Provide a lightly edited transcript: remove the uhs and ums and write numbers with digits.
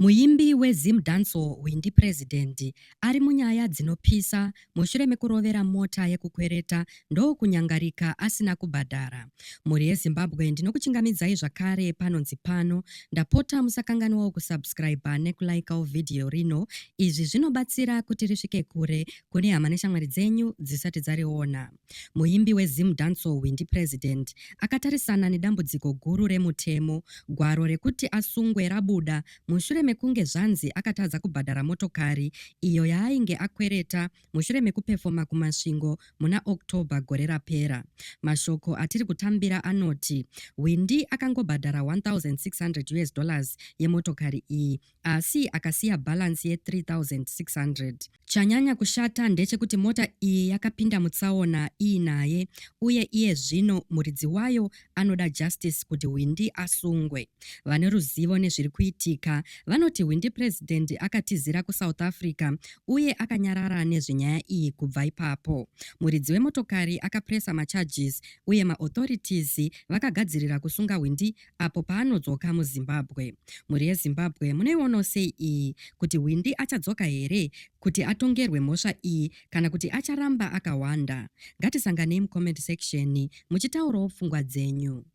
Muimbi weZim Danso Windi President ari munyaya dzinopisa mushure mekurovera mota yekukwereta ndokunyangarika asina kubhadhara. Mhuri yeZimbabwe ndinokuchingamidzai zvakare panonzi pano. Ndapota musakanganwawo kusubscribe nekulikewo vhidhiyo rino. Izvi zvinobatsira kuti risvike kure kune hama neshamwari dzenyu dzisati dzariona. Muimbi weZim Danso Windi President akatarisana nedambudziko guru remutemo. Gwaro rekuti asungwe rabuda mushure mekunge zvanzi akatadza kubhadhara motokari iyo yaainge akwereta mushure mekupefoma kumasvingo muna October gore rapera. Mashoko atiri kutambira anoti Windi akangobhadhara $1,600 yemotokari iyi, asi akasiya bhalansi ye$3,600. Chanyanya kushata ndechekuti mota iyi yakapinda mutsaona iinaye, uye iye zvino muridzi wayo anoda justice kuti Windi asungwe. Vane ruzivo nezviri kuitika vanoti Windi President akatizira kuSouth Africa uye akanyarara nezvenyaya iyi kubva ipapo. Muridzi wemotokari akapresa macharges uye maauthorities vakagadzirira kusunga Windi apo paanodzoka muZimbabwe. Mhuri yeZimbabwe munoionawo sei iyi, kuti Windi achadzoka here kuti atongerwe mhosva iyi kana kuti acharamba akawanda? Ngatisanganei mucomment section muchitaurawo pfungwa dzenyu.